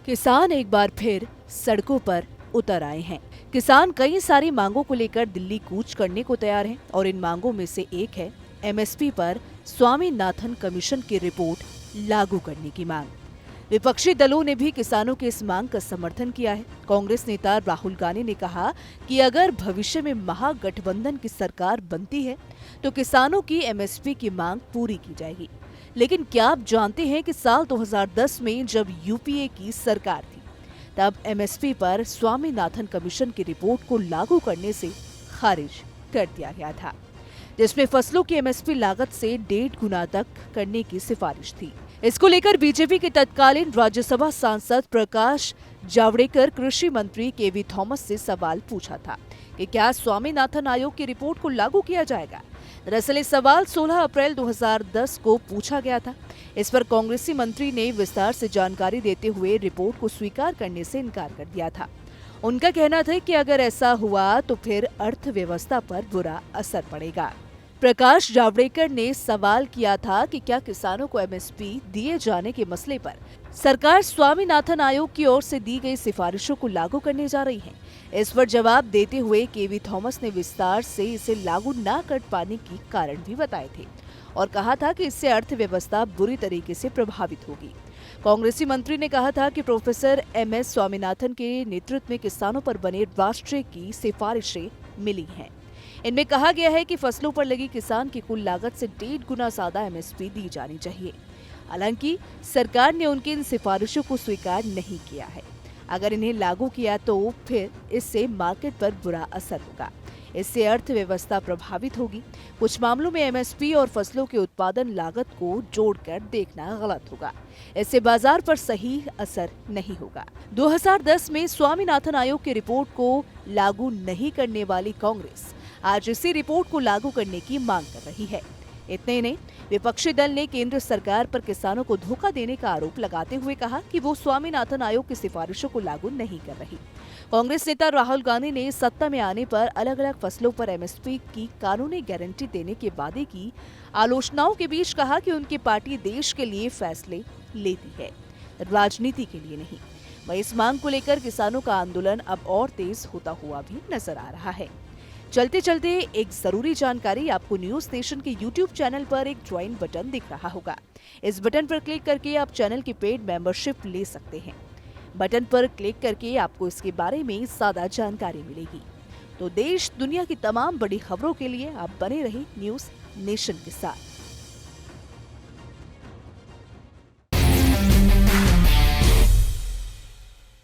किसान एक बार फिर सड़कों पर उतर आए हैं। किसान कई सारी मांगों को लेकर दिल्ली कूच करने को तैयार हैं और इन मांगों में से एक है एमएसपी पर स्वामीनाथन कमीशन की रिपोर्ट लागू करने की मांग। विपक्षी दलों ने भी किसानों की इस मांग का समर्थन किया है। कांग्रेस नेता राहुल गांधी ने कहा कि अगर भविष्य में महागठबंधन की सरकार बनती है तो किसानों की एमएसपी की मांग पूरी की जाएगी। लेकिन क्या आप जानते हैं कि साल 2010 में जब यूपीए की सरकार थी तब एमएसपी पर स्वामीनाथन कमीशन की रिपोर्ट को लागू करने से खारिज कर दिया गया था, जिसमें फसलों की एमएसपी लागत से 1.5 गुना तक करने की सिफारिश थी। इसको लेकर बीजेपी के तत्कालीन राज्यसभा सांसद प्रकाश जावड़ेकर कृषि मंत्री केवी थॉमस से सवाल पूछा था कि क्या स्वामीनाथन आयोग की रिपोर्ट को लागू किया जाएगा। दरअसल ये सवाल 16 अप्रैल 2010 को पूछा गया था। इस पर कांग्रेसी मंत्री ने विस्तार से जानकारी देते हुए रिपोर्ट को स्वीकार करने से इनकार कर दिया था। उनका कहना था कि अगर ऐसा हुआ तो फिर अर्थव्यवस्था पर बुरा असर पड़ेगा। प्रकाश जावड़ेकर ने सवाल किया था कि क्या किसानों को एमएसपी दिए जाने के मसले पर सरकार स्वामीनाथन आयोग की ओर से दी गई सिफारिशों को लागू करने जा रही है। इस पर जवाब देते हुए केवी थॉमस ने विस्तार से इसे लागू न कर पाने की कारण भी बताए थे और कहा था कि इससे अर्थव्यवस्था बुरी तरीके से प्रभावित होगी। कांग्रेसी मंत्री ने कहा था कि प्रोफेसर एमएस स्वामीनाथन के नेतृत्व में किसानों पर बने राष्ट्रीय की सिफारिशें मिली हैं। इनमें कहा गया है कि फसलों पर लगी किसान की कुल लागत से 1.5 गुना ज्यादा एमएसपी दी जानी चाहिए। हालांकि सरकार ने उनकी इन सिफारिशों को स्वीकार नहीं किया है। अगर इन्हें लागू किया तो फिर इससे मार्केट पर बुरा असर होगा। इससे अर्थव्यवस्था प्रभावित होगी। कुछ मामलों में एमएसपी और फसलों के उत्पादन लागत को जोड़कर देखना गलत होगा। इससे बाजार पर सही असर नहीं होगा। 2010 में स्वामीनाथन आयोग की रिपोर्ट को लागू नहीं करने वाली कांग्रेस आज इसी रिपोर्ट को लागू करने की मांग कर रही है। इतने नहीं, विपक्षी दल ने केंद्र सरकार पर किसानों को धोखा देने का आरोप लगाते हुए कहा कि वो स्वामीनाथन आयोग की सिफारिशों को लागू नहीं कर रही। कांग्रेस नेता राहुल गांधी ने सत्ता में आने पर अलग अलग फसलों पर एमएसपी की कानूनी गारंटी देने के वादे की आलोचनाओं के बीच कहा कि उनकी पार्टी देश के लिए फैसले लेती है, राजनीति के लिए नहीं। वहीं इस मांग को लेकर किसानों का आंदोलन अब और तेज होता हुआ भी नजर आ रहा है। चलते चलते एक जरूरी जानकारी, आपको न्यूज नेशन के यूट्यूब चैनल पर एक ज्वाइन बटन दिख रहा होगा। इस बटन पर क्लिक करके आप चैनल की पेड मेंबरशिप ले सकते हैं। बटन पर क्लिक करके आपको इसके बारे में ज्यादा जानकारी मिलेगी। तो देश दुनिया की तमाम बड़ी खबरों के लिए आप बने रहे न्यूज नेशन के साथ।